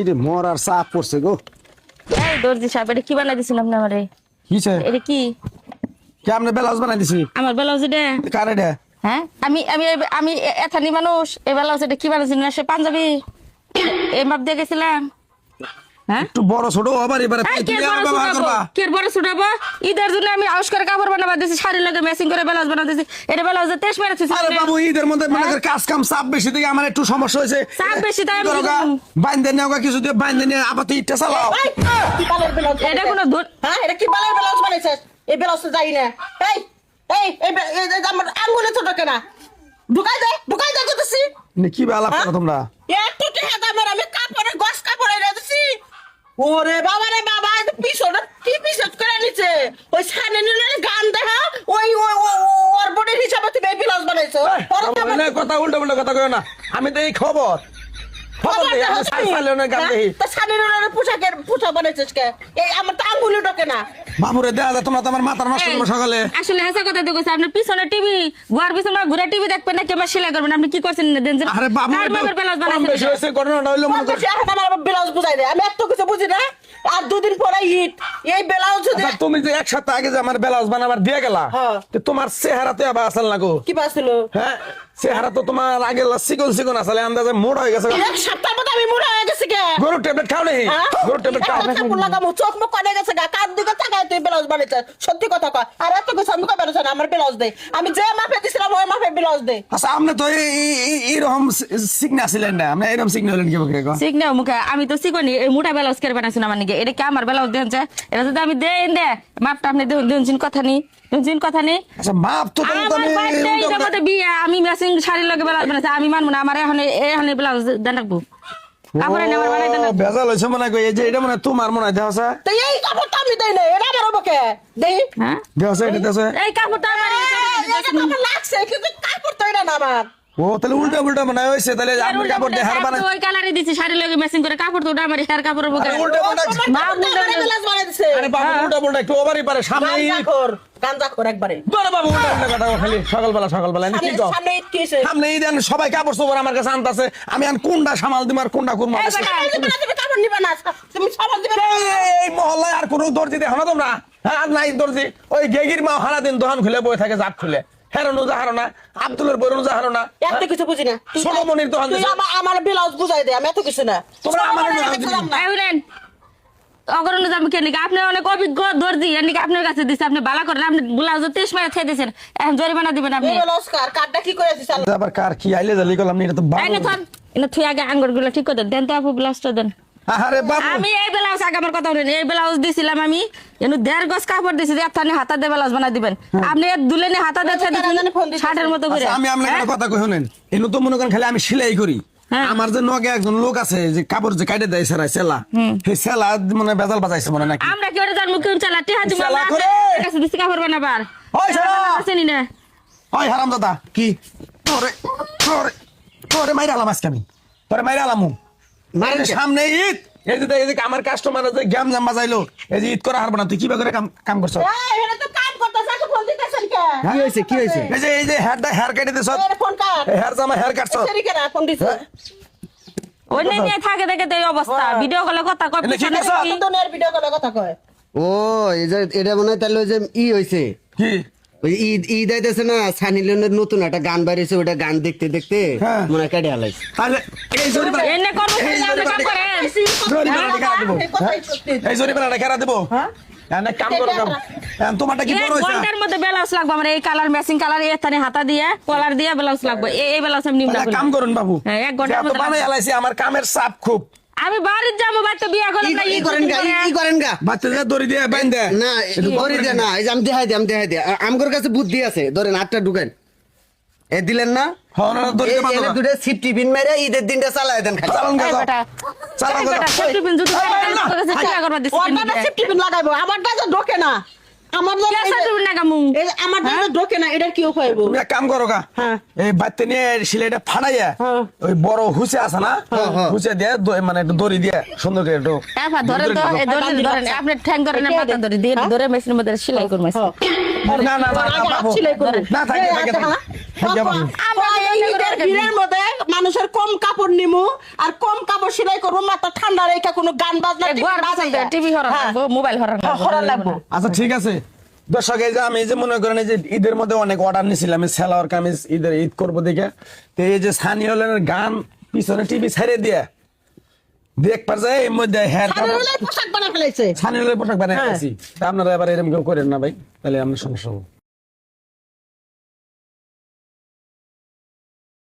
রে মর আর চাপ পড়ছে গো। এই দর্জি সাহেব এটা কি বানাই দিছেন আপনি আমারে? কিছে এটা কি? কেমনে ব্লাউজ বানাই দিছি? আমার ব্লাউজ এটা? কার এটা? হ্যাঁ আমি আমি আমি এথানি মানুষ, এই ব্লাউজ এটা কি বানাইছেন? না সে পাঞ্জাবি এই মাপ দিয়ে গেছিলাম। হ্যাঁ একটু বড় ছোট আবার এবারে তুমি আমার ব্যবহার করবা। কে বড় ছুটাবো? ঈদের জন্য আমি আউস্কার কাপড় বানাবা দিছি, শাড়ি লাগে ম্যাচিং করে ব্লাউজ বানাই দিছি। এটা ব্লাউজে 23 মেরেছে। আরে বাবু ঈদের মধ্যে মনে কর কাজ কাম চাপ বেশি থেকে আমার একটু সমস্যা হয়েছে। চাপ বেশি তাই আমি বাইন্দে নেওয়া কিছু দিয়ে বাইন্দে নিয়ে আপাতত ইটটা চালাও। কি বালের ব্লাউজ? এটা কোনো হ্যাঁ এটা কি বালের ব্লাউজ বানাইছিস? এই ব্লাউজ তো যাই না। এই এই এই আমার আঙ্গুলে তো ঢোকে না। ঢুকাই দে করতেছি। কি আলাপ করো তোমরা? একটু টেহা দামের আমি কাপড়ে গস কাপড়ে রেখেছি। ওরে বাবা রে বাবা, পিছনে কি পিছত করে নিচে ওই সানে নিলে গান দেখা ওই ওর বডির হিসাবে তুমি এই ব্লাউজ বানাইছো। কথা উল্টো উল্টো কথা কইও না। আমি তো এই খবর দেই, আমি সাইলে না গান দেই। তা সানে নিলে পোশাক বানাইছিস কে? এই আমার তো আঙ্গুলে ঢোকে না। বাবুরে দেখা যায় তোমরা তো আমার মাথার নষ্ট করবো সকালে। আসলে হাসা কথা তো কইছে, আপনার পিছনে টিভি গোয়ার পিছনে ঘুরে টিভি দেখবেন না, কেমন সেলাই করবেন? আপনি কি করছেন না দেন? আরে বাবু ব্লাউজ কম বেশি হয়েছে, ঘটনাটা হইলো মনে করো। এখন আমার ব্লাউজ বুঝাই দে, আমি এত কিছু বুঝি না। আর দুদিন পরে ঈদ, এই ব্লাউজ যদি আচ্ছা, তুমি যে এক সপ্তাহ আগে যে আমার ব্লাউজ বানাবার দিয়ে গেলা, হ্যাঁ। তো তোমার চেহারাতে আবার আসল না গো। কি পাছিল? হ্যাঁ চেহারা তো তোমার আগে চিকন চিকন আসলে আন্দাজে মোড় হয়ে গেছে। এক সপ্তাহ মতো আমি মুড়া হয়ে গেছি কে? গরু ট্যাবলেট খাও নেই? গরু ট্যাবলেট খাও। কাপড় লাগাবো, চোখ মুখ কনে গেছে গা, কার দিকে তাকায় তুই ব্লাউজ বানাইছ? সত্যি কথা কয়। আর এত কিছু আমি কই বেরোছ না, আমার ব্লাউজ দে। আমি যে মাপে দিছিলাম ওই মাপে ব্লাউজ দে। আচ্ছা আপনি তো এইরকম সিগনা ছিলেন না, আপনি এরকম সিগনা হলেন কি বকে গো? ঠিক না মুখে আমি তো শিখনি, এই মোটা ব্লাউজ করে বানাইছেন আমার নাকি? এটা কি আমার ব্লাউজ দেন? এটা যদি আমি দেন দে মাপটা আপনি দেন কথা নেই, দেন কথা নেই। আচ্ছা মাপ তো তুমি তো আমার বার্থডে এর মধ্যে বিয়ে, আমি ম্যাচিং শাড়ি লাগে ব্লাউজ বানাইছি, আমি মানবো না। আমার এখন ব্লাউজ দেন রাখবো, কাপড় এনে আমার বানাই দেন। বেজাল হইছে মনে কই, এই যে এটা মনে তোমার মনে হয় দেহসা। তো এই কাপড়টা আমি দেই না, এটা আমার বকে দেই। হ্যাঁ দেহসা এটা দেহসা। এই কাপড়টা আমার এই যে কাপড় লাগছে কিন্তু কাপড় তো এটা না আমার। ও তাহলে উল্টা উল্টা মনে হইছে, তাহলে আপনি কাপড় দিয়ে হার বানাই। ওই কালারে দিছি শাড়ি লাগে ম্যাচিং করে, কাপড় তো ওটা আমার হেয়ার কাপড়ের বকে। উল্টা উল্টা ব্লাউজ বানাই দিছে। আরে বাবু উল্টা উল্টা একটু ওভারই পারে সামনে। গাঞ্জাখোর একবারে। বড় বাবু উল্টা উল্টা কথা খালি সকালবেলা আমি কি কও? সামনে ঈদ কি হইছে? সামনে এই দেন সবাই কাপড় চোপড় আমার কাছে আনতাছে, আমি আন কোনটা সামাল দিম আর কোনটা করব? তুমি কাপড় নিবা না, তুমি সামাল দিবে না। এই মহল্লায় আর কোন দর্জি দেখো না তোমরা? হ্যাঁ আর নাই দর্জি, ওই গেগির মা সারা দিন দোকান খুলে বসে থাকে, জাত খুলে। হেরনু যাহারো না, আব্দুলের বরনু যাহারো না, এত কিছু বুঝি না। সোনমনির দোকান তুই আমার ব্লাউজ বুঝাই দে, আমি এত কিছু না। তোমরা আমার অগরণ যাবো কেন? আপনি অনেক অভিজ্ঞ দর্জি, এদিকে আপনার কাছে দিচ্ছে, আপনি বালা করেন, আপনি ব্লাউজ 23 মারে ছেড়ে দিয়েছেন, এখন জরিমানা দিবেন আপনি। ব্লাউজ কার্ডটা কি করে দিছ? আবার কার কি আইলে জালি করলাম না, এটা তো বাবু। এনে থুই আগে আঙ্গুর গুলো ঠিক করে দেন তো আপু, ব্লাউজটা দেন। আরে বাবু আমি এই ব্লাউজ আগে আমার কথা বলেন, এই ব্লাউজ দিছিলাম আমি, এনু 1.5 গজ কাপড় দিছি, আপনি হাতা দিয়ে ব্লাউজ বানাই দিবেন। আপনি দুলেনে হাতা দিয়ে শার্টের মতো করে। আচ্ছা, আমি আপনাকে একটা কথা কই শুনেন, এনু তো মনে করেন খালি আমি সেলাই করি। হ্যাঁ। আমার যে নগে একজন লোক আছে যে কাপড় যে কাটে দেয় সেলাই সেলা, সেই সেলা মনে বেজাল বাজাইছে মনে নাকি? আমরা কি ওটা জানবো কেউ চালাতে হাত দিব? সেলা করে। আপনার কাছে দিছি কাপড় বানাবার। ওই সেলা আসেনি না? ওই হারামজাদা কি তোরে তোরে তোরে মাইরা আলাম আজকে আমি, তোরে মাইরা আলামু মানে সামনে ঈদ। এই যে আমার কাস্টমার যে গ্যাম জাম বাজাইলো, এই যে ঈদ করা হারবো না, তুই কিভাবে করে কাম করছ? এই এটা তো কাম করতেছ, তো ফোন দিতেছেন কে? কি হয়েছে এই যে হেয়ার কেটে দিছ, এই ফোন কাট। হেয়ার জামা হেয়ার কাটছ। সেরি কেন ফোন দিছ? ওই নিয়ে থাকে দেখে তো এই অবস্থা, ভিডিও কলে কথা কয়, এনে কি পিছনে করছো? কি? দুনিয়ার ভিডিও কলে কথা কয়। ও এই যে এটা মনে হয় তাহলে ওই যে হয়েছে কি ওই ঈদ আইতেছে না, সানি লিওনের নতুন একটা গান বাইরেছে, ওটা গান দেখতে দেখতে হ্যাঁ। মনে হয় কেটে হালাইছে। তাহলে এই জরিমানা এনে করবো এই আপনি কাম জরিমানা করেন। জরিমানা কেন দেবো? এই কথাই সত্যি। এই জরিমানা কেন দেবো? হ্যাঁ? এনে কাম করো কাম। তোমারটা কি এক বড় হইছে? ঘন্টার মধ্যে ব্লাউজ লাগবে আমার, এই কালার ম্যাচিং কালার, এখানে হাতা দিয়ে কলার দিয়ে ব্লাউজ লাগবে। এই ব্লাউজ আমি নিব না। তাহলে কাম করুন বাবু। হ্যাঁ, 1 ঘন্টার যা তো মধ্যে বানাই আলাইছি, আমার কামের চাপ খুব। আমি বাড়ির যাবো, বাড়িতে বিয়া করলাম না, ই করেন গা, ই করেন গা। বাচ্চাদের দড়ি দিয়ে বাইন দেয় না ধরে দে না, এই যে আমি দেখাই দিই আমগোর কাছে বুদ্ধি আছে, ধরেন 8টা ঢুকেন এ দিলেন না, হ্যাঁ না দড়ি দিয়ে বাঁধো না। দুটো সিপ টিফিন মেরে ঈদের দিনটা চালায় দেন খালি। চালান এই গাজা বেটা, চালান এই বেটা, গাজা সেফটি পিন জুতো পরে না, তোর কাছে চিন্তা করবা দিছি ওর দাদা সেফটি পিন লাগাইবো, আমারটা তো ঢোকে না। আমার দাদা কি সেফটি পিন লাগামু? আমার দাদা ঢোকে না, এটার কি উপায় হইব? তুমি এক কাম করো গা, হ্যাঁ। এই বাচ্চা নিয়ে সিলাইটা ফাটাইয়া হ্যাঁ। ওই বড় হুসে আছে না, হুসে দিয়ে মানে একটু দড়ি দিয়ে সুন্দর করে একটু এফা ধরেন তো, এই ধরেন আপনি ঠ্যাং ধরেন, মাথা ধরে দিয়ে ধরে মেশিনের মধ্যে সেলাই করব। না না না না বাবু সিলাই করুন। না থাকে থাকে হ্যাঁ, কখন? আমরা ওই এই ঈদের করে ভিড়ের মধ্যে মানুষের কম কাপড় নিমু আর কম কাপড় সেলাই করবো মাথা ঠান্ডা রেখে কোনো গান বাজনা টিভি হরান হ্যাঁ। লাগবো মোবাইল হরান হরান লাগবো। আচ্ছা ঠিক আছে দর্শক এই যে আমি যে মনে করেন এই যে ঈদের মধ্যে অনেক অর্ডার নিয়েছিলাম এই সালোয়ার কামিজ ঈদ করবো দেখে তো এই যে সানি হলের গান পিছনে টিভি ছেড়ে দিয়ে দেখবার যায় এর মধ্যে হেয়ার সানিউলের পোশাক বানা ফেলেছে সানি হলের পোশাক বানাই তা আপনারা এবার এরকম কেউ করেন না ভাই তাহলে আমরা সমস্যা হবো